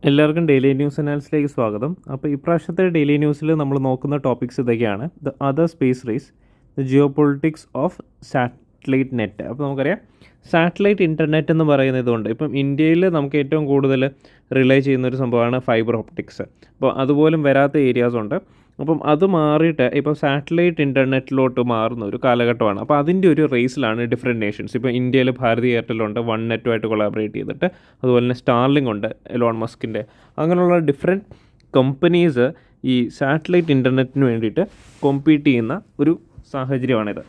എല്ലാവർക്കും daily news അനാലിസിലേക്ക് സ്വാഗതം. അപ്പോൾ ഇപ്രാവശ്യത്തെ ഡെയിലി ന്യൂസിൽ നമ്മൾ നോക്കുന്ന ടോപ്പിക്സ് ഇതൊക്കെയാണ്. The other space race, the Jio politics of satellite net. അപ്പോൾ നമുക്കറിയാം സാറ്റലൈറ്റ് ഇൻ്റർനെറ്റ് എന്ന് പറയുന്നത് കൊണ്ട് ഇപ്പം ഇന്ത്യയിൽ നമുക്ക് ഏറ്റവും കൂടുതൽ റിലേ ചെയ്യുന്നൊരു സംഭവമാണ് ഫൈബർ ഒപ്റ്റിക്സ്. അപ്പോൾ അതുപോലും വരാത്ത ഏരിയാസ് ഉണ്ട്. അപ്പം അത് മാറിയിട്ട് ഇപ്പോൾ സാറ്റലൈറ്റ് ഇൻ്റർനെറ്റിലോട്ട് മാറുന്ന ഒരു കാലഘട്ടമാണ്. അപ്പോൾ അതിൻ്റെ ഒരു റേസിലാണ് ഡിഫറെൻറ്റ് നേഷൻസ്. ഇപ്പോൾ ഇന്ത്യയിൽ ഭാരതി എയർടെലുണ്ട്, വൺ നെറ്റുമായിട്ട് കൊളാബറേറ്റ് ചെയ്തിട്ട്. അതുപോലെ തന്നെ സ്റ്റാർലിംഗ് ഉണ്ട്, എലോൺ മസ്കിൻ്റെ. അങ്ങനെയുള്ള ഡിഫറെൻറ്റ് കമ്പനീസ് ഈ സാറ്റലൈറ്റ് ഇൻ്റർനെറ്റിന് വേണ്ടിയിട്ട് കോമ്പീറ്റ് ചെയ്യുന്ന ഒരു സാഹചര്യമാണിത്.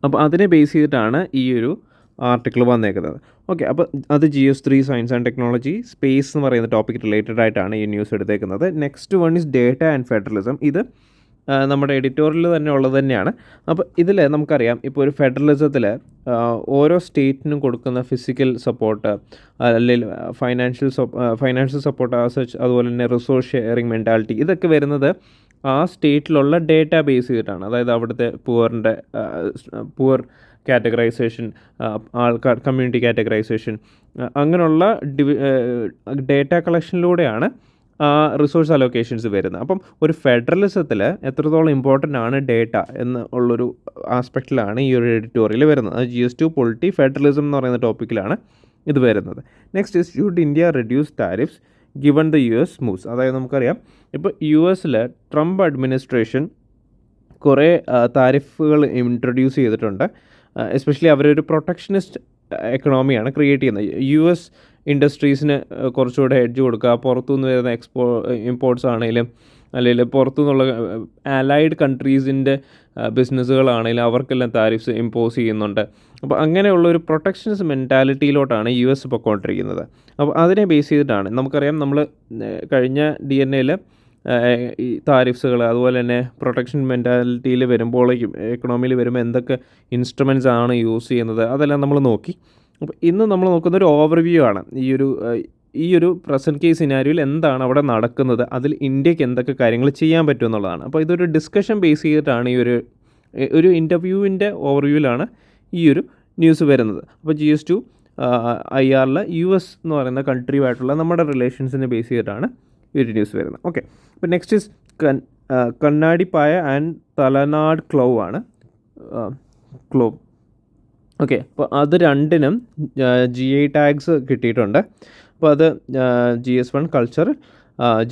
അപ്പോൾ അതിനെ ബേസ് ചെയ്തിട്ടാണ് ഈ ഒരു ആർട്ടിക്കിൾ വന്നേക്കുന്നത്. ഓക്കെ, അപ്പോൾ അത് GS3 science and technology space എന്ന് പറയുന്ന ടോപ്പിക് റിലേറ്റഡ് ആയിട്ടാണ് ഈ ന്യൂസ് എടുത്തേക്കുന്നത്. Next one is data and federalism. ഇത് നമ്മുടെ എഡിറ്റോറിയൽ തന്നെ ഉള്ളത് തന്നെയാണ്. അപ്പോൾ ഇതിൽ നമുക്കറിയാം ഇപ്പോൾ ഒരു ഫെഡറലിസത്തിൽ ഓരോ സ്റ്റേറ്റിനും കൊടുക്കുന്ന ഫിസിക്കൽ സപ്പോർട്ട്, അല്ലെങ്കിൽ ഫൈനാൻഷ്യൽ സപ്പോർട്ട് സച്ച്, അതുപോലെ തന്നെ റിസോഴ്സ് ഷെയറിങ് മെൻറ്റാലിറ്റി, ഇതൊക്കെ വരുന്നത് ആ സ്റ്റേറ്റിലുള്ള ഡേറ്റ ബേസ് ചെയ്തിട്ടാണ്. അതായത് അവിടുത്തെ പുവർ കാറ്റഗറൈസേഷൻ, ആൾക്കാർ കമ്മ്യൂണിറ്റി കാറ്റഗറൈസേഷൻ, അങ്ങനെയുള്ള ഡേറ്റ കളക്ഷനിലൂടെയാണ് റിസോഴ്സ് അലോക്കേഷൻസ് വരുന്നത്. അപ്പം ഒരു ഫെഡറലിസത്തിൽ എത്രത്തോളം ഇമ്പോർട്ടൻ്റ് ആണ് ഡേറ്റ എന്ന് ഉള്ളൊരു ആസ്പെക്റ്റിലാണ് ഈ ഒരു എഡിറ്റോറിയൽ വരുന്നത്. അത് GS2 പൊളിറ്റി ഫെഡറലിസം എന്ന് പറയുന്ന ടോപ്പിക്കിലാണ് ഇത് വരുന്നത്. Next is should India reduce tariffs given the US moves. അതായത് നമുക്കറിയാം ഇപ്പോൾ US ട്രംപ് അഡ്മിനിസ്ട്രേഷൻ കുറേ താരിഫുകൾ ഇൻട്രൊഡ്യൂസ് ചെയ്തിട്ടുണ്ട്. എസ്പെഷ്യലി അവരൊരു പ്രൊട്ടക്ഷനിസ്റ്റ് എക്കണോമിയാണ് ക്രിയേറ്റ് ചെയ്യുന്നത്. US ഇൻഡസ്ട്രീസിന് കുറച്ചുകൂടെ എഡ്ജ് കൊടുക്കുക, പുറത്തുനിന്ന് വരുന്ന ഇമ്പോർട്ട്സ് ആണെങ്കിലും, അല്ലെങ്കിൽ പുറത്തുനിന്നുള്ള അലൈഡ് കൺട്രീസിൻ്റെ ബിസിനസ്സുകളാണെങ്കിലും അവർക്കെല്ലാം താരിഫ്സ് ഇമ്പോസ് ചെയ്യുന്നുണ്ട്. അപ്പോൾ അങ്ങനെയുള്ളൊരു പ്രൊട്ടക്ഷനിസ്റ്റ് മെൻറ്റാലിറ്റിയിലോട്ടാണ് US പൊയ്ക്കൊണ്ടിരിക്കുന്നത്. അപ്പോൾ അതിനെ ബേസ് ചെയ്തിട്ടാണ് നമുക്കറിയാം, നമ്മൾ കഴിഞ്ഞ DNA ഈ താരിഫ്സുകൾ, അതുപോലെ തന്നെ പ്രൊട്ടക്ഷൻ മെൻറ്റാലിറ്റിയിൽ വരുമ്പോഴേക്കും എക്കണോമിയിൽ വരുമ്പോൾ എന്തൊക്കെ ഇൻസ്ട്രുമെൻറ്റ്സ് ആണ് യൂസ് ചെയ്യുന്നത്, അതെല്ലാം നമ്മൾ നോക്കി. അപ്പോൾ ഇന്ന് നമ്മൾ നോക്കുന്ന ഒരു ഓവർവ്യൂ ആണ് ഈ ഒരു പ്രസൻറ്റ് കേസ് സിനാരിയോയിൽ എന്താണ് അവിടെ നടക്കുന്നത്, അതിൽ ഇന്ത്യക്ക് എന്തൊക്കെ കാര്യങ്ങൾ ചെയ്യാൻ പറ്റും എന്നുള്ളതാണ്. അപ്പോൾ ഇതൊരു ഡിസ്കഷൻ ബേസ് ചെയ്തിട്ടാണ് ഈ ഒരു ഇൻ്റർവ്യൂവിൻ്റെ ഓവർവ്യൂവിലാണ് ഈ ഒരു ന്യൂസ് വരുന്നത്. അപ്പോൾ GS2 IRൽ US എന്ന് പറയുന്ന കൺട്രിയുമായിട്ടുള്ള നമ്മുടെ റിലേഷൻസിനെ ബേസ് ചെയ്തിട്ടാണ് ഈ ഒരു ന്യൂസ് വരുന്നത്. ഓക്കെ, അപ്പോൾ നെക്സ്റ്റ് ഇസ് കണ്ണാടിപ്പായ ആൻഡ് തലനാട് ക്ലൗ ആണ്. ഓക്കെ, അപ്പോൾ അത് രണ്ടിനും GI ടാഗ്സ് കിട്ടിയിട്ടുണ്ട്. അപ്പോൾ അത് GS1 കൾച്ചർ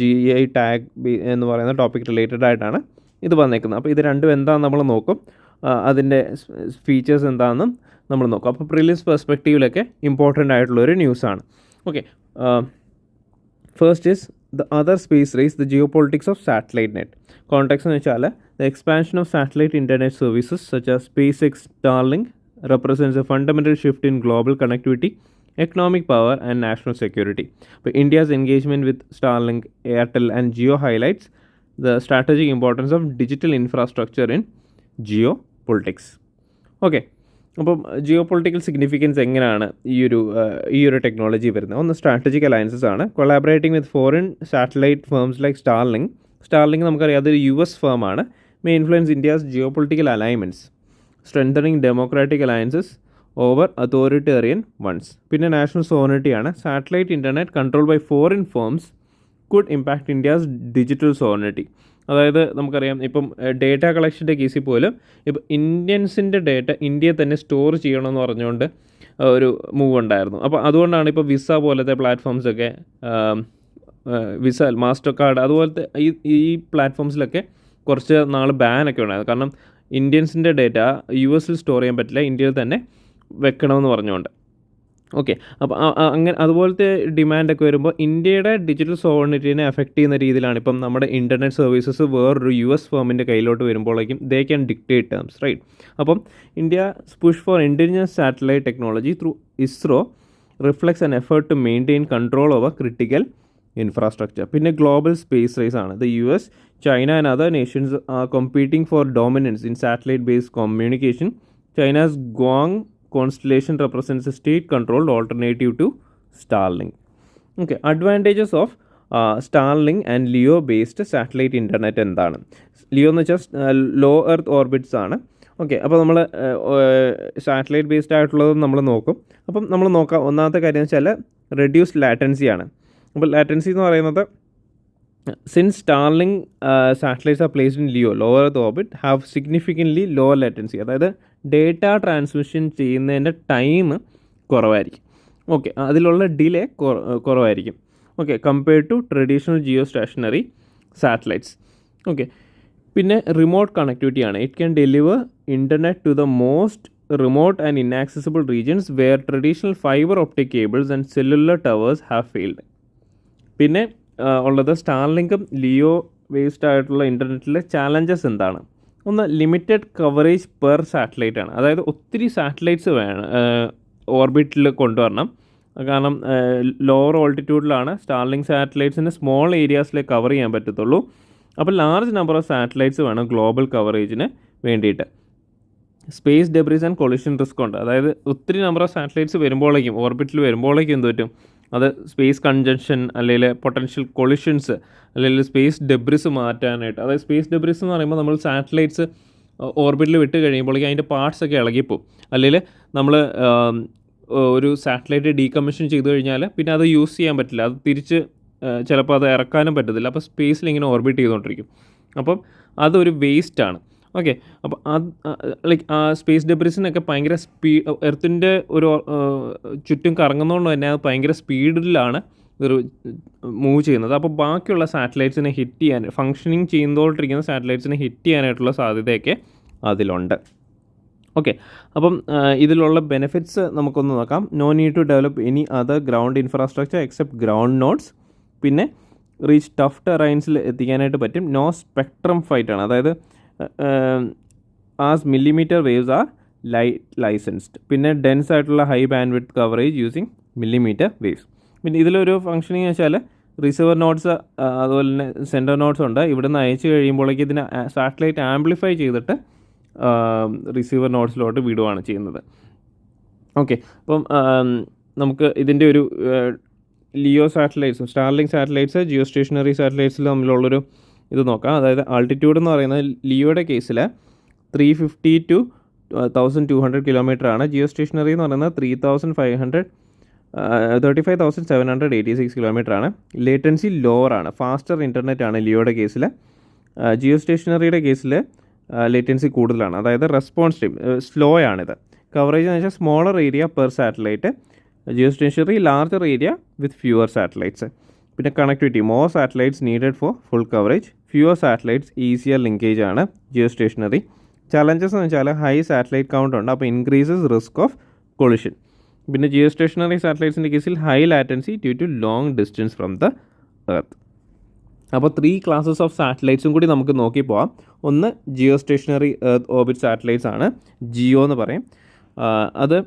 GI ടാഗ് എന്ന് പറയുന്ന ടോപ്പിക് റിലേറ്റഡ് ആയിട്ടാണ് ഇത് വന്നേക്കുന്നത്. അപ്പോൾ ഇത് രണ്ടും എന്താണെന്ന് നമ്മൾ നോക്കും, അതിൻ്റെ ഫീച്ചേഴ്സ് എന്താണെന്നും നമ്മൾ നോക്കും. അപ്പോൾ പ്രിലിംസ് പെർസ്പെക്റ്റീവിലൊക്കെ ഇമ്പോർട്ടൻ്റ് ആയിട്ടുള്ളൊരു ന്യൂസാണ്. Okay, first is the other space race, the Jio politics of satellite net. Context എന്ന് വെച്ചാൽ the expansion of satellite internet services such as SpaceX Starlink represents a fundamental shift in global connectivity, economic power and national security. But India's engagement with Starlink, Airtel and Jio highlights the strategic importance of digital infrastructure in geopolitics. Okay, അപ്പം geo political significance എങ്ങനെയാണ് ഈ ഒരു technology വരുന്നത്? ഒന്ന് strategic alliances ആണ്. Collaborating with foreign satellite firms like Starlink നമുക്കറിയാം അതൊരു US ഫേമാണ്. May influence India's geopolitical alignments, strengthening democratic alliances over authoritarian ones. പിന്നെ നാഷണൽ സോവറിനിറ്റിയാണ്. Satellite internet control by foreign firms could impact India's digital sovereignty. അതായത് നമുക്കറിയാം ഇപ്പം data കളക്ഷൻ്റെ കേസിൽ പോലും ഇപ്പോൾ ഇന്ത്യൻസിൻ്റെ ഡേറ്റ ഇന്ത്യയിൽ തന്നെ സ്റ്റോർ ചെയ്യണമെന്ന് പറഞ്ഞുകൊണ്ട് ഒരു മൂവ് ഉണ്ടായിരുന്നു. അപ്പോൾ അതുകൊണ്ടാണ് ഇപ്പോൾ വിസ പോലത്തെ പ്ലാറ്റ്ഫോംസൊക്കെ, വിസ, മാസ്റ്റർ കാർഡ്, അതുപോലത്തെ ഈ പ്ലാറ്റ്ഫോംസിലൊക്കെ കുറച്ച് നാൾ ബാനൊക്കെ ഉണ്ടായിരുന്നു. കാരണം ഇന്ത്യൻസിൻ്റെ ഡേറ്റ US സ്റ്റോർ ചെയ്യാൻ പറ്റില്ല, ഇന്ത്യയിൽ തന്നെ വെക്കണമെന്ന് പറഞ്ഞുകൊണ്ട്. ഓക്കെ, അപ്പോൾ അങ്ങനെ അതുപോലത്തെ ഡിമാൻഡൊക്കെ വരുമ്പോൾ ഇന്ത്യയുടെ ഡിജിറ്റൽ സോവറിനിറ്റിനെ എഫക്റ്റ് ചെയ്യുന്ന രീതിയിലാണ് ഇപ്പം നമ്മുടെ ഇൻ്റർനെറ്റ് സർവീസസ് വേറൊരു US ഫേമിൻ്റെ കയ്യിലോട്ട് വരുമ്പോഴേക്കും they can dictate terms, right? അപ്പം India push for indigenous satellite technology through ISRO reflects an effort to maintain control over critical infrastructure. പിന്നെ ഗ്ലോബൽ സ്പേസ് റേസ് ആണ്. The US, China and other nations are competing for dominance in satellite-based communication. China's Guang constellation represents a state-controlled alternative to Starlink. Okay, advantages of Starlink and LEO-based satellite internet എന്താണ്? LEO എന്ന് വെച്ചാൽ low earth orbits ആണ്. Okay, അപ്പോൾ നമ്മൾ satellite based ആയിട്ടുള്ളത് നമ്മൾ നോക്കും. അപ്പം നമ്മൾ നോക്കാം, ഒന്നാമത്തെ കാര്യം എന്ന് വെച്ചാൽ റെഡ്യൂസ്ഡ് ലാറ്റൻസിയാണ്. അപ്പോൾ ലാറ്റൻസി എന്ന് പറയുന്നത് since Starlink satellites are placed in LEO, low Earth orbit, have significantly lower latency. അതായത് ഡേറ്റ ട്രാൻസ്മിഷൻ ചെയ്യുന്നതിൻ്റെ ടൈം കുറവായിരിക്കും. ഓക്കെ, അതിലുള്ള ഡിലേ കുറവായിരിക്കും. Okay, compared to traditional geostationary satellites. Okay, പിന്നെ റിമോട്ട് കണക്ടിവിറ്റി ആണ്. It can deliver internet to the most remote and inaccessible regions where traditional fibre optic cables and cellular towers have failed. പിന്നെ ഉള്ളത് സ്റ്റാർലിങ്കും Leo വേസ്ഡ് ആയിട്ടുള്ള ഇൻ്റർനെറ്റിലെ challenges എന്താണ്? ഒന്ന്, limited coverage per satellite ആണ്. അതായത് ഒത്തിരി സാറ്റലൈറ്റ്സ് വേണം ഓർബിറ്റിൽ കൊണ്ടുവരണം. കാരണം ലോവർ ഓൾട്ടിറ്റ്യൂഡിലാണ് സ്റ്റാർലിങ്ക് സാറ്റലൈറ്റ്സിന് സ്മോൾ ഏരിയാസിലേ കവർ ചെയ്യാൻ പറ്റത്തുള്ളൂ. അപ്പോൾ ലാർജ് നമ്പർ ഓഫ് സാറ്റലൈറ്റ്സ് വേണം ഗ്ലോബൽ കവറേജിന് വേണ്ടിയിട്ട്. Space debris and collision risk ഉണ്ട്. അതായത് ഒത്തിരി നമ്പർ ഓഫ് സാറ്റലൈറ്റ്സ് വരുമ്പോഴേക്കും ഓർബിറ്റിൽ വരുമ്പോഴേക്കും എന്ത് പറ്റും? അത് സ്പേസ് കൺജൻഷൻ അല്ലെങ്കിൽ പൊട്ടൻഷ്യൽ കൊളിഷൻസ് അല്ലെങ്കിൽ സ്പേസ് ഡെബ്രിസ് മാറ്റാനായിട്ട്. അതായത് സ്പേസ് ഡെബ്രിസ് എന്ന് പറയുമ്പോൾ നമ്മൾ സാറ്റലൈറ്റ്സ് ഓർബിറ്റിൽ വിട്ട് കഴിയുമ്പോഴേക്കും അതിൻ്റെ പാർട്സൊക്കെ ഇളകിപ്പോവും. അല്ലെങ്കിൽ നമ്മൾ ഒരു സാറ്റലൈറ്റ് ഡീകമ്മീഷൻ ചെയ്ത് കഴിഞ്ഞാൽ പിന്നെ അത് യൂസ് ചെയ്യാൻ പറ്റില്ല. അത് തിരിച്ച് ചിലപ്പോൾ അത് ഇറക്കാനും പറ്റത്തില്ല. അപ്പോൾ സ്പേസിൽ ഇങ്ങനെ ഓർബിറ്റ് ചെയ്തുകൊണ്ടിരിക്കും. അപ്പം അതൊരു വേസ്റ്റാണ്. ഓക്കെ, അപ്പോൾ അത് ലൈക്ക് ആ സ്പേസ് ഡെബ്രിസിനൊക്കെ ഭയങ്കര എർത്തിൻ്റെ ഒരു ചുറ്റും കറങ്ങുന്നതുകൊണ്ട് തന്നെ അത് ഭയങ്കര സ്പീഡിലാണ് ഒരു മൂവ് ചെയ്യുന്നത്. അപ്പോൾ ബാക്കിയുള്ള സാറ്റലൈറ്റ്സിനെ ഹിറ്റ് ചെയ്യാൻ, ഫങ്ഷനിങ് ചെയ്യുന്നതോട്ടിരിക്കുന്ന സാറ്റലൈറ്റ്സിനെ ഹിറ്റ് ചെയ്യാനായിട്ടുള്ള സാധ്യതയൊക്കെ അതിലുണ്ട്. ഓക്കെ, അപ്പം ഇതിലുള്ള ബെനിഫിറ്റ്സ് നമുക്കൊന്ന് നോക്കാം. No need to develop any other ground infrastructure except ground nodes. പിന്നെ റീച്ച് ടഫ് ടെറൈൻസിൽ എത്തിക്കാനായിട്ട് പറ്റും. നോ സ്പെക്ട്രം ഫൈറ്റ് ആണ്. അതായത് as millimeter waves are licensed. പിന്നെ ഡെൻസ് ആയിട്ടുള്ള high bandwidth coverage using millimeter waves. പിന്നെ ഇതിലൊരു ഫംഗ്ഷനിങ് വെച്ചാൽ റിസീവർ നോട്ട്സ് അതുപോലെ തന്നെ സെൻറ്റർ നോട്ട്സ് ഉണ്ട്. ഇവിടുന്ന് അയച്ചു കഴിയുമ്പോഴേക്ക് ഇതിനെ സാറ്റലൈറ്റ് ആംപ്ലിഫൈ ചെയ്തിട്ട് റിസീവർ നോട്ട്സിലോട്ട് വിടുകയാണ് ചെയ്യുന്നത്. ഓക്കെ, അപ്പം നമുക്ക് ഇതിൻ്റെ ഒരു ലിയോ സാറ്റലൈറ്റ്സും സ്റ്റാർലിങ്ക് സാറ്റലൈറ്റ്സ് ജിയോ സ്റ്റേഷനറി സാറ്റലൈറ്റ്സിൽ തമ്മിലുള്ളൊരു ഇത് നോക്കാം. അതായത് ആൾട്ടിറ്റ്യൂഡ് എന്ന് പറയുന്നത് ലിയോയുടെ കേസിൽ 350 to 1200 കിലോമീറ്റർ ആണ്. ജിയോ സ്റ്റേഷനറി എന്ന് പറയുന്നത് 35,786 കിലോമീറ്റർ ആണ്. ലേറ്റൻസി ലോവർ ആണ്. ഫാസ്റ്റർ ഇൻ്റർനെറ്റ് ആണ് ലിയോയുടെ കേസിൽ. ജിയോ സ്റ്റേഷനറിയുടെ കേസിൽ ലേറ്റൻസി കൂടുതലാണ്. അതായത് റെസ്പോൺസ് ടൈം സ്ലോ ആണിത്. കവറേജ് എന്ന് വെച്ചാൽ smaller area per satellite. Geostationary larger area with fewer satellites. പിന്നെ connectivity, more satellites needed for full coverage. Fewer satellites easier linkage ആണ് ജിയോ സ്റ്റേഷനറി. ചലഞ്ചസ് എന്ന് വെച്ചാൽ ഹൈ സാറ്റലൈറ്റ് കൗണ്ട് ഉണ്ട്. അപ്പോൾ increases risk of collision. പിന്നെ Jio stationary സാറ്റലൈറ്റ്സിൻ്റെ കേസിൽ high latency due to long distance from the Earth. അപ്പോൾ 3 ക്ലാസ്സസ് ഓഫ് സാറ്റലൈറ്റ്സും കൂടി നമുക്ക് നോക്കി പോവാം. ഒന്ന് geo stationary Earth orbit satellites ആണ്, ജിയോ എന്ന് പറയും. അത്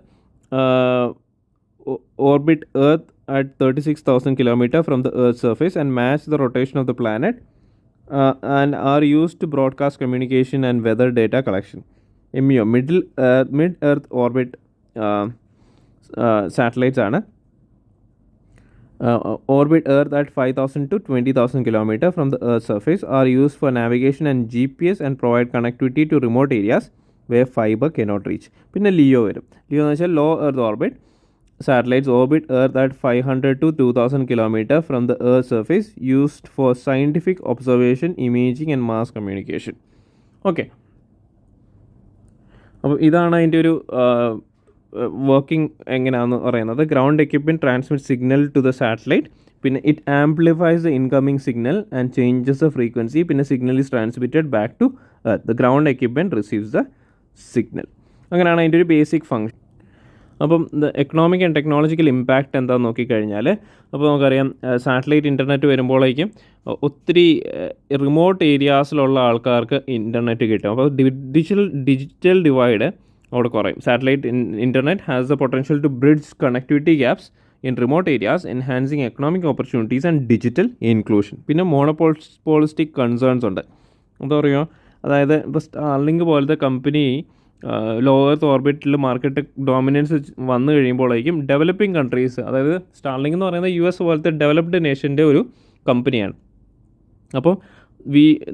orbit Earth at 36,000 km from the Earth's surface and match the rotation of the planet and are used to broadcast communication and weather data collection. MEO, mid-Earth orbit satellites ആണ്. Orbit Earth at 5,000 to 20,000 km from the Earth's surface are used for navigation and GPS and provide connectivity to remote areas where fiber cannot reach. പിന്നെ LEO വരും. LEO എന്ന് വെച്ചാൽ low Earth orbit satellites orbit Earth at 500 to 2,000 km from the Earth's surface, used for scientific observation, imaging and mass communication. Okay. അപ്പോൾ ഇതാണ് അതിൻ്റെ ഒരു working എങ്ങനെയാണെന്ന് പറയുന്നത്. Ground equipment transmit signal to the satellite. പിന്നെ it amplifies the incoming signal and changes the frequency. പിന്നെ signal is transmitted back to earth. The ground equipment receives the signal. അങ്ങനെയാണ് അതിൻ്റെ ഒരു ബേസിക് ഫംഗ്ഷൻ. അപ്പം economic and technological impact എന്താണെന്ന് നോക്കിക്കഴിഞ്ഞാൽ, അപ്പോൾ നമുക്കറിയാം സാറ്റലൈറ്റ് ഇൻ്റർനെറ്റ് വരുമ്പോഴേക്കും ഒത്തിരി റിമോട്ട് ഏരിയാസിലുള്ള ആൾക്കാർക്ക് ഇൻ്റർനെറ്റ് കിട്ടും. അപ്പോൾ ഡിജിറ്റൽ ഡിവൈഡ് അവിടെ കുറയും. Satellite internet has the potential to bridge connectivity gaps in remote areas, enhancing economic opportunities and digital inclusion. പിന്നെ മോണോപോളിസ്റ്റിക് കൺസേൺസ് ഉണ്ട്. എന്താ പറയുക, അതായത് ഇപ്പോൾ സ്റ്റാർലിങ്ക് പോലത്തെ കമ്പനി ലോ എർത്ത് ഓർബിറ്റിൽ മാർക്കറ്റ് ഡോമിനൻസ് വന്നു കഴിയുമ്പോഴേക്കും ഡെവലപ്പിംഗ് കൺട്രീസ്, അതായത് സ്റ്റാർലിങ്ക് എന്ന് പറയുന്നത് US പോലത്തെ ഡെവലപ്ഡ് നേഷൻ്റെ ഒരു കമ്പനിയാണ്. അപ്പോൾ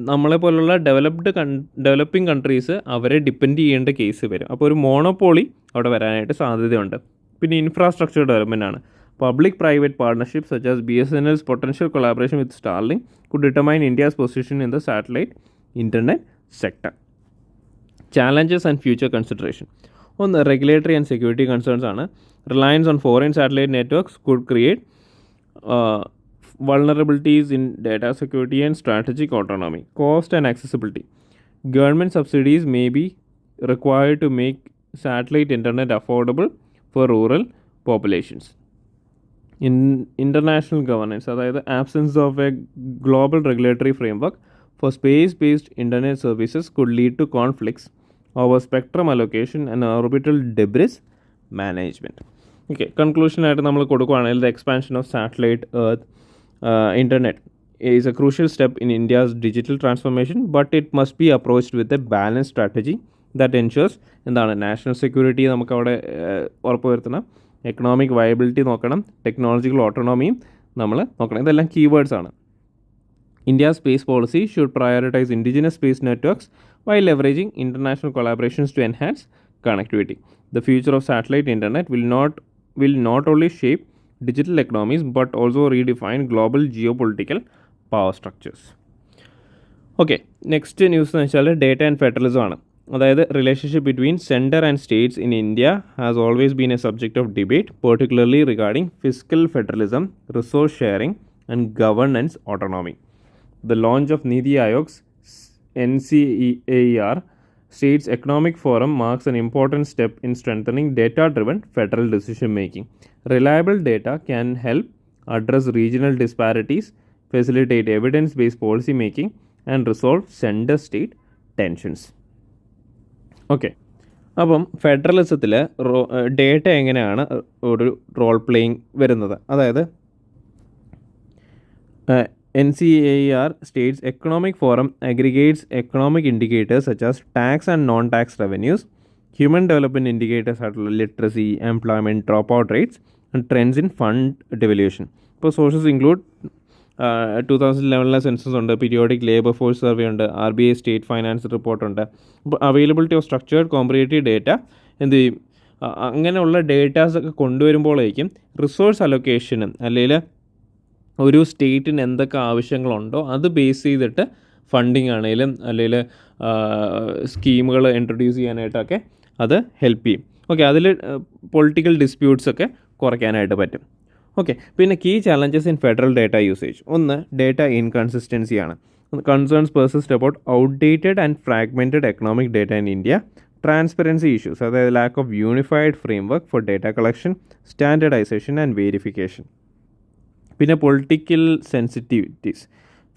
നമ്മളെ പോലുള്ള ഡെവലപ്പിംഗ് കൺട്രീസ് അവരെ ഡിപ്പെൻഡ് ചെയ്യേണ്ട കേസ് വരും. അപ്പോൾ ഒരു മോണോപോളി അവിടെ വരാനായിട്ട് സാധ്യതയുണ്ട്. പിന്നെ ഇൻഫ്രാസ്ട്രക്ചർ ഡെവലപ്മെൻ്റ് ആണ്. Public-private partnerships such as BSNL's potential collaboration with Starlink could determine India's position in the satellite internet sector. Challenges and future consideration. On the regulatory and security concerns, reliance on foreign satellite networks could create vulnerabilities in data security and strategic autonomy. Cost and accessibility. Government subsidies may be required to make satellite internet affordable for rural populations. In international governance, the absence of a global regulatory framework for space-based internet services could lead to conflicts over spectrum allocation and orbital debris management. Okay, conclusion ആയിട്ട് നമ്മൾ കൊടുക്കുകയാണെങ്കിൽ the expansion of satellite earth internet is a crucial step in India's digital transformation, but it must be approached with a balanced strategy that ensures national security നമുക്ക് അവിടെ ഉറപ്പുവരുത്തണം, economic viability നോക്കണം, technological ഓട്ടോണോമിയും നമ്മൾ നോക്കണം. ഇതെല്ലാം കീവേഡ്സ് ആണ്. India's space policy should prioritize indigenous space networks while leveraging international collaborations to enhance connectivity. The future of satellite internet will not only shape digital economies but also redefine global geopolitical power structures. Okay, next news എന്ന് വെച്ചാൽ data and federalism ആണ്. അതായത് relationship between centre and States in India has always been A subject of debate, particularly regarding physical federalism, resource sharing and governance autonomy. The launch of Niti Aayog's NCEAR States Economic Forum marks an important step in strengthening data-driven federal decision-making. Reliable data can help address regional disparities, facilitate evidence-based policy making, and resolve center-state tensions. Okay. അപ്പം ഫെഡറലിസത്തിൽ data എങ്ങനെയാണ് ഒരു role playing വരുന്നത്? അതായത് NCEAR States Economic Forum aggregates economic indicators such as tax and non-tax revenues, human development indicators such as literacy, employment, dropout rates, and trends in fund devolution. ഇപ്പോൾ sources include 2011 census ഉണ്ട്, periodic labour force survey ഉണ്ട്, RBI state finance റിപ്പോർട്ടുണ്ട്. അപ്പോൾ availability of structured കോമ്പറേറ്റീവ് data എന്ത് ചെയ്യും? അങ്ങനെയുള്ള ഡേറ്റാസൊക്കെ കൊണ്ടുവരുമ്പോഴേക്കും resource അലൊക്കേഷനും അല്ലെങ്കിൽ ഒരു സ്റ്റേറ്റിന് എന്തൊക്കെ ആവശ്യങ്ങളുണ്ടോ അത് ബേസ് ചെയ്തിട്ട് ഫണ്ടിങ് ആണെങ്കിലും അല്ലെങ്കിൽ സ്കീമുകൾ ഇൻട്രൊഡ്യൂസ് ചെയ്യാനായിട്ടൊക്കെ അത് ഹെൽപ്പ് ചെയ്യും. ഓക്കെ, അതിൽ പൊളിറ്റിക്കൽ ഡിസ്പ്യൂട്ട്സൊക്കെ കുറയ്ക്കാനായിട്ട് പറ്റും. ഓക്കെ, പിന്നെ key challenges in federal data usage. ഒന്ന്, ഡേറ്റ ഇൻകൺസിസ്റ്റൻസിയാണ്. Concerns persist about outdated and fragmented economic data in India. Transparency issues, അതായത് lack of unified framework for data collection, standardisation and verification. പിന്നെ political sensitivities,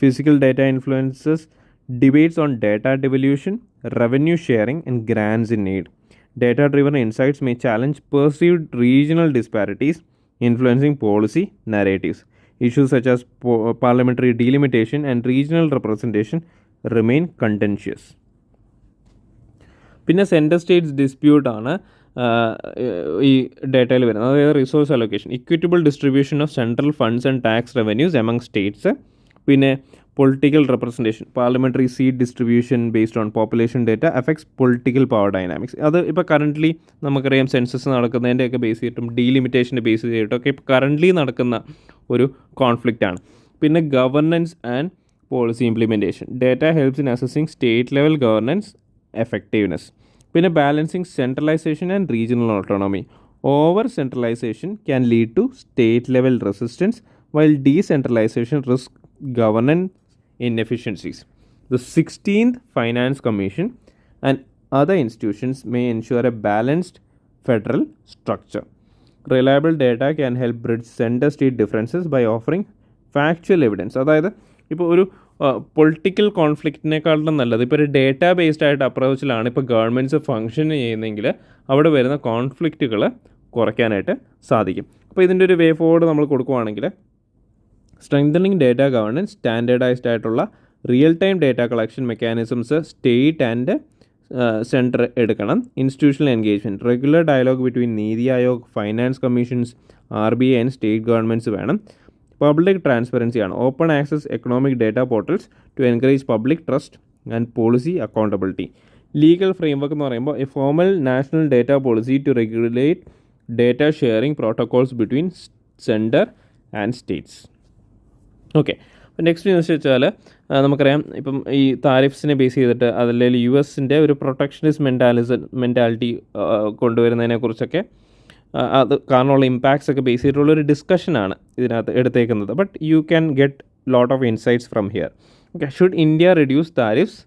physical data influences, debates on data devolution, revenue sharing and grants in need. Data driven insights may challenge perceived regional disparities, influencing policy narratives. Issues such as parliamentary delimitation and regional representation remain contentious. പിന്നെ centre states dispute ആണ് ഈ ഡേറ്റയിൽ വരുന്നത്. അതായത് resource allocation, equitable distribution of central funds and tax revenues among states. പിന്നെ political representation, parliamentary seat distribution based on population data affects political power dynamics. അത് ഇപ്പോൾ currently നമുക്കറിയാം സെൻസസ് നടക്കുന്നതിൻ്റെയൊക്കെ ബേസ് ചെയ്തിട്ടും ഡീലിമിറ്റേഷൻ്റെ ബേസ് ചെയ്തിട്ടൊക്കെ ഇപ്പോൾ കറൻ്റ്ലി നടക്കുന്ന ഒരു കോൺഫ്ലിക്റ്റ് ആണ്. പിന്നെ governance and policy implementation, data helps in assessing state level governance effectiveness. പിന്നെ balancing centralisation and regional autonomy. Over centralisation can lead to state level resistance while decentralisation risk governance inefficiencies. The 16th Finance Commission and other institutions may ensure a balanced federal structure. Reliable data can help bridge center-state differences by offering factual evidence. അതായത് ഇപ്പോൾ ഒരു political കോൺഫ്ലിക്റ്റിനേക്കാളും നല്ലത് ഇപ്പോൾ ഒരു data based ആയിട്ട് അപ്രോച്ചിലാണ് ഇപ്പോൾ governments function ചെയ്യുന്നതെങ്കിൽ അവിടെ വരുന്ന കോൺഫ്ലിക്റ്റുകൾ കുറയ്ക്കാനായിട്ട് സാധിക്കും. അപ്പോൾ ഇതിൻ്റെ ഒരു വേ ഫോർവേഡ് നമ്മൾ കൊടുക്കുകയാണെങ്കിൽ സ്ട്രെങ്തനിങ് ഡേറ്റ ഗവർണൻസ്, സ്റ്റാൻഡേർഡൈസ്ഡ് ആയിട്ടുള്ള real time data collection mechanisms state and centre എടുക്കണം. Institutional engagement, regular dialogue between NITI Aayog, finance commissions, RBI and state governments വേണം. പബ്ലിക് ട്രാൻസ്പെറൻസിയാണ്, open access economic data portals to encourage public trust and policy accountability. Legal framework എന്ന് പറയുമ്പോൾ a formal national data policy to regulate data sharing protocols between centre and states. Okay, അപ്പോൾ next എന്ന് വെച്ചാൽ നമുക്കറിയാം ഇപ്പം ഈ താരിഫ്സിനെ base ചെയ്തിട്ട് അതല്ലെങ്കിൽ US-ൻ്റെ ഒരു പ്രൊട്ടക്ഷനിസ്റ്റ് മെൻറ്റാലിറ്റി കൊണ്ടുവരുന്നതിനെക്കുറിച്ചൊക്കെ അത് കാരണമുള്ള ഇമ്പാക്ട്സ് ഒക്കെ ബേസ് ചെയ്തിട്ടുള്ളൊരു ഡിസ്കഷനാണ് ഇതിനകത്ത് എടുത്തേക്കുന്നത്. But you can get lot of insights from here. Okay, should India reduce tariffs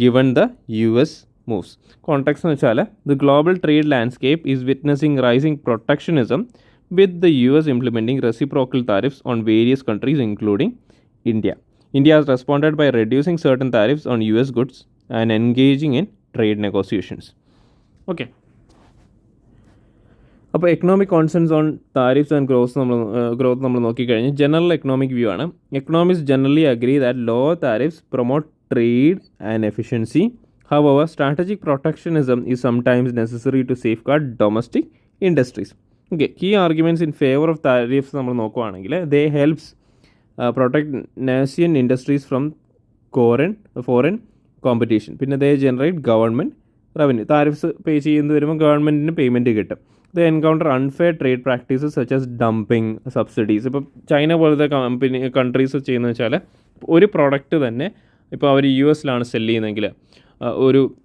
given the US moves? Context എന്ന് വെച്ചാൽ the global trade landscape is witnessing rising protectionism with the US implementing reciprocal tariffs on various countries including India. India has responded by reducing certain tariffs on US goods and engaging in trade negotiations. Okay. അപ്പോൾ economic concerns on tariffs and growth നമ്മൾ നോക്കിക്കഴിഞ്ഞാൽ general economic view ആണ്. Economics generally agree that low tariffs promote trade and efficiency. However, strategic protectionism is sometimes necessary to safeguard domestic industries. Okay, key arguments in favor of tariffs നമ്മൾ നോക്കുകയാണെങ്കിൽ they helps protect nation industries from foreign competition. പിന്നെ they generate government revenue. Tariffs pay ചെയ്യുന്ന വരുമ്പോൾ ഗവൺമെൻറ്റിന് payment കിട്ടും. they encounter unfair trade practices such as dumping, subsidies. ഇപ്പോൾ China പോലത്തെ countries ചെയ്യുന്നത് വെച്ചാൽ ഒരു പ്രോഡക്റ്റ് തന്നെ ഇപ്പോൾ അവർ US-ലാണ് സെല്ല് ചെയ്യുന്നതെങ്കിൽ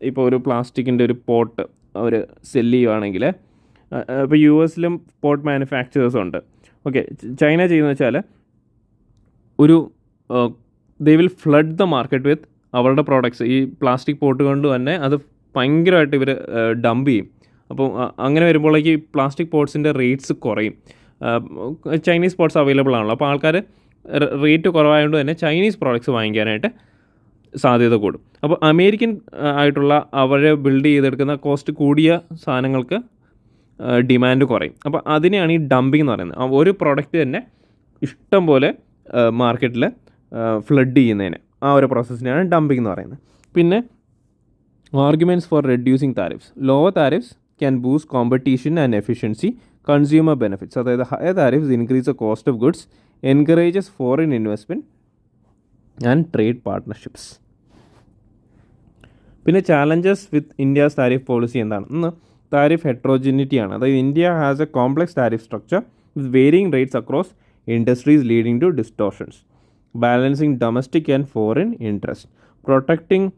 ഇപ്പോൾ ഒരു പ്ലാസ്റ്റിക്കിൻ്റെ ഒരു പോട്ട് അവർ സെല്ല് ചെയ്യുകയാണെങ്കിൽ ഇപ്പോൾ US-ലും പോട്ട് മാനുഫാക്ചറേഴ്സ് ഉണ്ട്. ഓക്കെ, ചൈന ചെയ്യുന്നത് വെച്ചാൽ they will flood the market with അവരുടെ പ്രോഡക്ട്സ്. ഈ പ്ലാസ്റ്റിക് പോട്ട് കൊണ്ട് തന്നെ അത് ഭയങ്കരമായിട്ട് ഇവർ ഡംപ് ചെയ്യും. അപ്പോൾ അങ്ങനെ വരുമ്പോഴേക്ക് പ്ലാസ്റ്റിക് പോട്ട്സിൻ്റെ റേറ്റ്സ് കുറയും. ചൈനീസ് പോട്ട്സ് അവൈലബിൾ ആണല്ലോ, അപ്പോൾ ആൾക്കാർ റേറ്റ് കുറവായതുകൊണ്ട് തന്നെ ചൈനീസ് പ്രോഡക്ട്സ് വാങ്ങിക്കാനായിട്ട് സാധ്യത കൂടും. അപ്പോൾ അമേരിക്കൻ ആയിട്ടുള്ള അവരെ ബിൽഡ് ചെയ്തെടുക്കുന്ന കോസ്റ്റ് കൂടിയ സാധനങ്ങൾക്ക് ഡിമാൻഡ് കുറയും. അപ്പോൾ അതിനെയാണ് ഈ ഡംപിങ് എന്ന് പറയുന്നത്. ഒരു പ്രോഡക്റ്റ് തന്നെ ഇഷ്ടം പോലെ മാർക്കറ്റിൽ ഫ്ലഡ് ചെയ്യുന്നതിന് ആ ഒരു പ്രോസസ്സിനെയാണ് ഡംപിങ് എന്ന് പറയുന്നത്. പിന്നെ arguments for reducing tariffs. Lower tariffs can boost competition and efficiency, consumer benefits. അതായത് higher tariffs increase the cost of goods, encourages foreign investment and trade partnerships. പിന്നെ challenges with India's tariff policy എന്താണ്? Tariff ഹെട്രോജിനിറ്റിയാണ്. അതായത് India has a complex tariff structure with varying rates across industries leading to distortions, balancing domestic and foreign interest. Protecting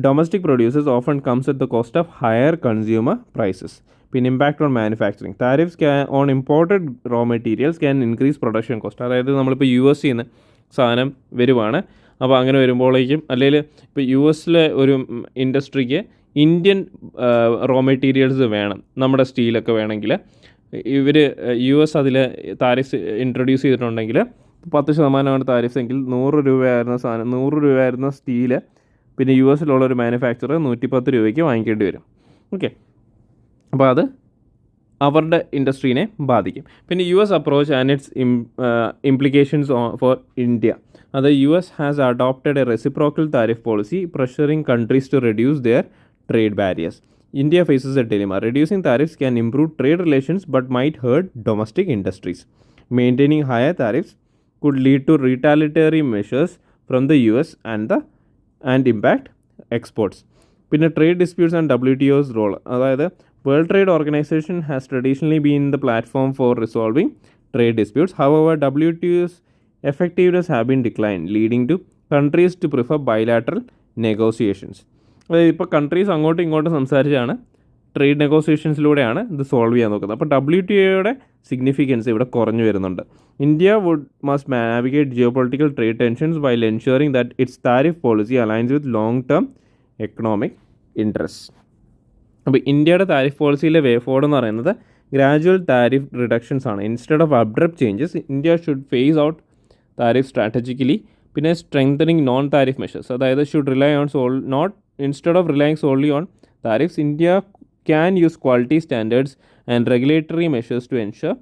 domestic producers often comes at the cost of higher consumer prices. പിന്നെ impact on manufacturing. Tariffs on imported raw materials can increase production cost. അതായത് നമ്മളിപ്പോൾ US-ൽ നിന്ന് സാധനം വരുവാണ്, അപ്പോൾ അങ്ങനെ വരുമ്പോഴേക്കും അല്ലെങ്കിൽ ഇപ്പോൾ US-ലെ ഒരു ഇൻഡസ്ട്രിക്ക് ഇന്ത്യൻ റോ മെറ്റീരിയൽസ് വേണം, നമ്മുടെ സ്റ്റീലൊക്കെ വേണമെങ്കിൽ ഇവർ US അതിൽ താരിഫ്സ് ഇൻട്രൊഡ്യൂസ് ചെയ്തിട്ടുണ്ടെങ്കിൽ 10% താരിഫ്സ് എങ്കിൽ 100 രൂപയായിരുന്ന സാധനം 100 രൂപയായിരുന്ന സ്റ്റീല് പിന്നെ US-ലുള്ള ഒരു മാനുഫാക്ചറർ 110 രൂപയ്ക്ക് വാങ്ങിക്കേണ്ടി വരും. ഓക്കെ, അപ്പോൾ അത് അവരുടെ ഇൻഡസ്ട്രീനെ ബാധിക്കും. പിന്നെ US approach and its implications for India. അത് US has adopted a reciprocal tariff policy pressuring countries to reduce their trade barriers. India faces a dilemma. Reducing tariffs can improve trade relations but might hurt domestic industries. Maintaining higher tariffs could lead to retaliatory measures from the US and impact exports. പിന്നെ trade disputes and WTO's role. അതായത് World Trade Organization has traditionally been the platform for resolving trade disputes. However, WTO's effectiveness have been declined, leading to countries to prefer bilateral negotiations. അതായത് ഇപ്പോൾ countries അങ്ങോട്ടും ഇങ്ങോട്ടും സംസാരിച്ചാണ് trade നെഗോസിയേഷൻസിലൂടെയാണ് ഇത് solve ചെയ്യാൻ നോക്കുന്നത്. അപ്പോൾ WTOയുടെ significance ഇവിടെ കുറഞ്ഞു വരുന്നുണ്ട്. India must navigate geo political trade tensions while ensuring that it's tariff policy aligns with long term economic interest. അപ്പോൾ ഇന്ത്യയുടെ താരിഫ് പോളിസിയിലെ വേ ഫോർവേഡ് എന്ന് പറയുന്നത് ഗ്രാജുവൽ താരിഫ് റിഡക്ഷൻസ് ആണ്. Instead of abrupt changes India should face out tariff strategically. പിന്നെ strengthening non tariff measures, അതായത് should rely on instead of relying solely on tariffs, India can use quality standards and regulatory measures to ensure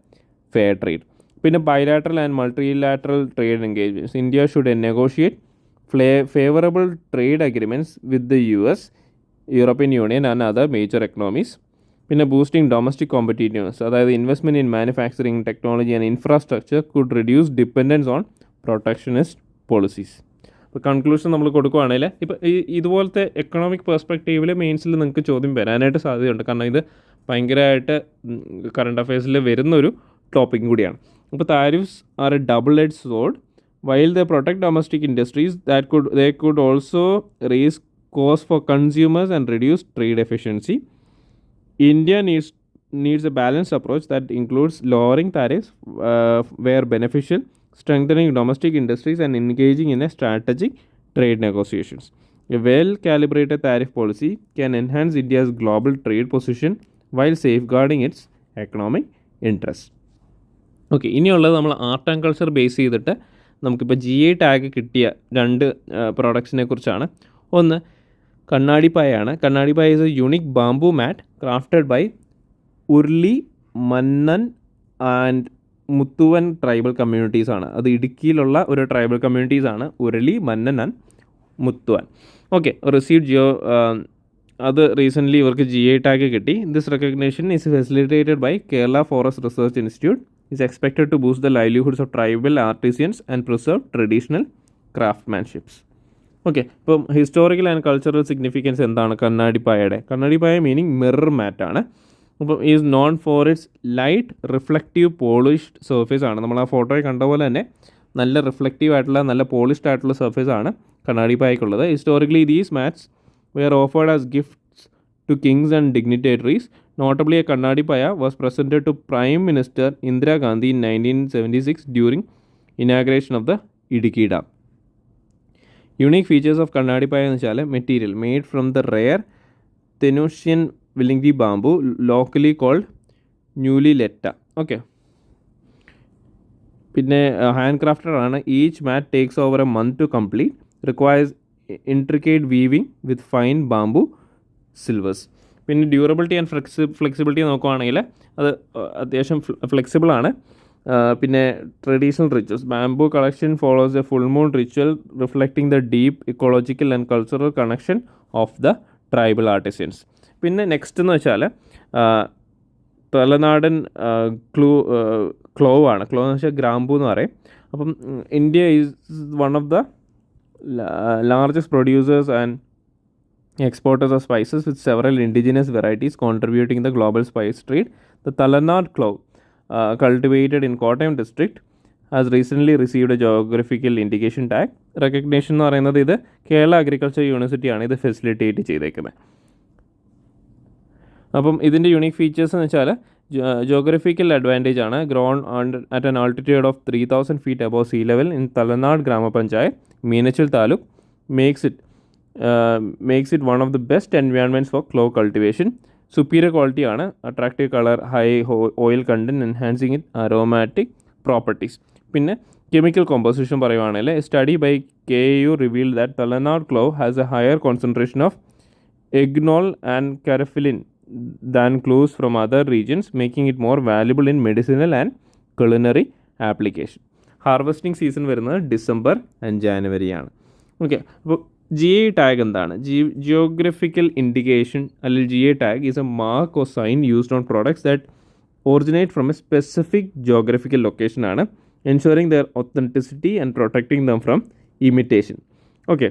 fair trade. പിന്നെ bilateral and multilateral trade engagements. India should negotiate favorable trade agreements with the US, European Union and other major economies. പിന്നെ boosting domestic competitiveness, അതായത് investment in manufacturing, technology and infrastructure could reduce dependence on protectionist policies. ഇപ്പോൾ conclusion നമ്മൾ കൊടുക്കുകയാണെങ്കിൽ ഇപ്പോൾ ഇതുപോലത്തെ economic പെർസ്പെക്റ്റീവിൽ മെയിൻസിൽ നിങ്ങൾക്ക് ചോദ്യം വരാനായിട്ട് സാധ്യതയുണ്ട്. കാരണം ഇത് ഭയങ്കരമായിട്ട് കറണ്ട് അഫയേഴ്സിൽ വരുന്നൊരു ടോപ്പിക്കും കൂടിയാണ്. അപ്പോൾ tariffs are a double edge sword. While they protect domestic industries, they could also raise costs for consumers and reduce trade efficiency. India needs a balanced approach that includes lowering tariffs where beneficial, strengthening domestic industries, and engaging in a strategic trade negotiations. A well-calibrated tariff policy can enhance India's global trade position while safeguarding its economic interests. Okay, ഇനിയുള്ളത് നമ്മൾ art and culture base ചെയ്തിട്ട് നമുക്കിപ്പോൾ GI tag കിട്ടിയ രണ്ട് പ്രോഡക്ട്സിനെ കുറിച്ചാണ്. ഒന്ന് കണ്ണാടിപ്പായാണ്. Kannadipaya is a unique bamboo mat crafted by Urali, Mannan and Muthuvan tribal കമ്മ്യൂണിറ്റീസാണ്. അത് ഇടുക്കിയിലുള്ള ഒരു ട്രൈബൽ കമ്മ്യൂണിറ്റീസാണ് Urali, Mannan and Muthuvan. Okay, received അത് റീസെൻ്റ്ലി ഇവർക്ക് GI ടാഗ് കിട്ടി. This recognition is facilitated by Kerala forest research institute. is expected to boost the livelihoods of tribal artisans and preserve traditional craftsmanships. Okay, ഇപ്പം historical and cultural significance എന്താണ് കണ്ണാടിപ്പായയുടെ? കണ്ണാടിപ്പായ meaning mirror മാറ്റാണ്. അപ്പം is known for it's light reflective polished surface ആണ്. നമ്മൾ ആ ഫോട്ടോയിൽ കണ്ട പോലെ തന്നെ നല്ല റിഫ്ലക്റ്റീവ് ആയിട്ടുള്ള നല്ല പോളിഷ്ഡ് ആയിട്ടുള്ള സർഫേസ് ആണ് കണ്ണാടിപ്പായക്കുള്ളത്. Historically these mats were offered as gifts to kings and dignitaries. Notably, a Kannadipaya was presented to Prime Minister Indira Gandhi in 1976 during inauguration of the Idukki Dam. Unique features of Kannadipaya എന്ന് വെച്ചാൽ material made from the rare തെനൂഷ്യൻ വില്ലിംഗ്രി bamboo, locally called ന്യൂലി ലെറ്റ. Okay, പിന്നെ handcrafted ആണ്. Each mat takes over a month to complete, requires intricate weaving with fine bamboo slivers. പിന്നെ durability and flexibility നോക്കുകയാണെങ്കിൽ അത് അത്യാവശ്യം ഫ്ലെക്സിബിളാണ്. പിന്നെ traditional rituals, bamboo collection follows a full moon ritual reflecting the deep ecological and cultural connection of the tribal artisans. പിന്നെ next എന്ന് വെച്ചാൽ തലനാടൻ clove ആണ്. ക്ലോവ് എന്ന് വെച്ചാൽ ഗ്രാമ്പൂ എന്ന് പറയും. അപ്പം India is one of the largest producers and exporters of spices with several indigenous varieties contributing the global spice trade. The Talanad clove, cultivated in Kottayam district, has recently received a geographical indication tag. Recognition എന്ന് പറയുന്നത് ഇത് Kerala agriculture യൂണിവേഴ്സിറ്റിയാണ് ഇത് facilitate ചെയ്തേക്കുന്നത്. അപ്പം ഇതിൻ്റെ unique features എന്ന് വെച്ചാൽ geographical advantage ആണ്. Grown at an altitude of 3000 feet above sea level in Talanad Gramapanchayat, Meenachal Taluk, makes it one of the best environments for clove cultivation. Superior quality ആണ്. Attractive color, high oil content, enhancing it aromatic properties. പിന്നെ chemical composition പറയുവാണെങ്കിൽ a study by KAU revealed that Talanad clove has a higher concentration of egnol and carfilin than cloves from other regions, making it more valuable in medicinal and culinary application. Harvesting season വരുന്നത് December and January ആണ്. Okay, അപ്പോൾ GI tag എന്താണ്? Geographical indication അല്ലെങ്കിൽ GI tag is a mark or sign used on products that originate from a specific geographical location ആണ്, ensuring their authenticity and protecting them from imitation. Okay,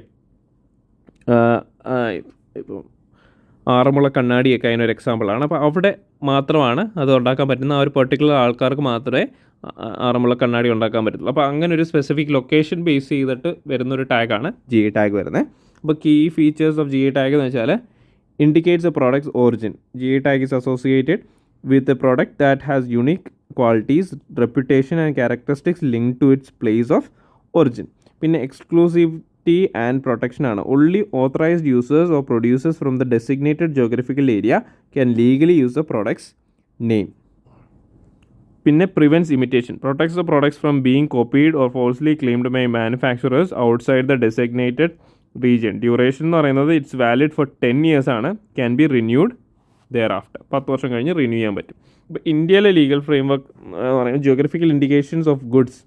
ഇപ്പോൾ ആറന്മുള കണ്ണാടിയൊക്കെ അതിനൊരു എക്സാമ്പിളാണ്. അപ്പോൾ അവിടെ മാത്രമാണ് അത് ഉണ്ടാക്കാൻ പറ്റുന്ന ആ ഒരു പെർട്ടിക്കുലർ ആൾക്കാർക്ക് മാത്രമേ ആറന്മുള കണ്ണാടി ഉണ്ടാക്കാൻ പറ്റത്തുള്ളൂ. അപ്പോൾ അങ്ങനെ ഒരു സ്പെസിഫിക് ലൊക്കേഷൻ ബേസ് ചെയ്തിട്ട് വരുന്നൊരു ടാഗാണ് GI ടാഗ് വരുന്നത്. അപ്പോൾ key features of GI tag എന്ന് വെച്ചാൽ indicates a product's origin. GI tag is associated with a product that has unique qualities, reputation and characteristics link to its place of origin. പിന്നെ exclusivity and protection ആണ്. Only authorised users or producers from the designated geographical area can legally use the product's name. പിന്നെ prevents imitation, protects the products from being copied or falsely claimed by manufacturers outside the designated region. Duration എന്ന് പറയുന്നത് it's valid for 10 years ആണ്. Can be renewed thereafter. 10 വർഷം കഴിഞ്ഞ് renew ചെയ്യാൻ പറ്റും. ഇപ്പോൾ ഇന്ത്യയിലെ ലീഗൽ ഫ്രെയിംവർക്ക് എന്ന് പറയുന്നത് geographical indications of goods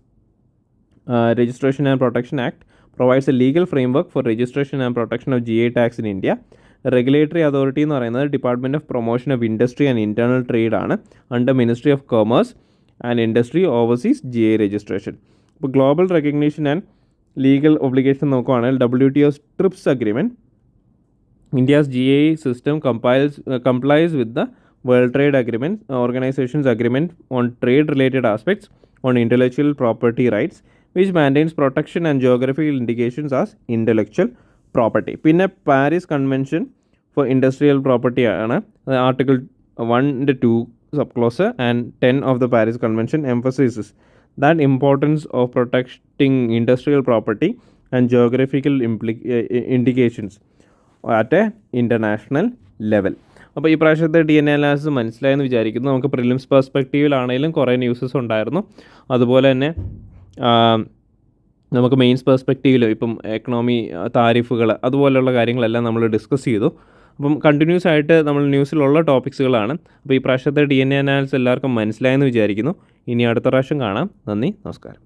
registration and protection act provides a legal framework for registration and protection of GI tags in India. Regulatory authority എന്ന് പറയുന്നത് department of promotion of industry and internal trade ആണ്, under ministry of commerce and industry overseas GI registration. ഇപ്പോൾ global recognition and legal obligation നോക്കുകയാണെങ്കിൽ WTO TRIPS agreement, India's GI system complies with the World Trade Agreement, Organization's agreement on trade related aspects on intellectual property rights which maintains protection and geographical indications as intellectual property. പിന്നെ Paris convention for industrial property ആണ്. Article 1-2 sub clause and 10 of the Paris Convention emphasizes that importance of protecting industrial property and geographical indications at a international level. അപ്പോൾ ഈ പ്രാവശ്യത്തെ DNA analysis മനസ്സിലായെന്ന് വിചാരിക്കുന്നു. നമുക്ക് prelims പെർസ്പെക്റ്റീവിലാണെങ്കിലും കുറേ newses ഉണ്ടായിരുന്നു. അതുപോലെ തന്നെ നമുക്ക് മെയിൻസ് പെർസ്പെക്റ്റീവിലും ഇപ്പം എക്കണോമി, താരിഫുകൾ അതുപോലെയുള്ള കാര്യങ്ങളെല്ലാം നമ്മൾ ഡിസ്കസ് ചെയ്തു. അപ്പം കണ്ടിന്യൂസ് ആയിട്ട് നമ്മൾ ന്യൂസിലുള്ള ടോപ്പിക്സുകളാണ്. അപ്പോൾ ഈ പ്രാവശ്യത്തെ DNA അനാലിസിസ് എല്ലാവർക്കും മനസ്സിലായെന്ന് വിചാരിക്കുന്നു. ഇനി അടുത്ത പ്രാവശ്യം കാണാം. നന്ദി, നമസ്കാരം.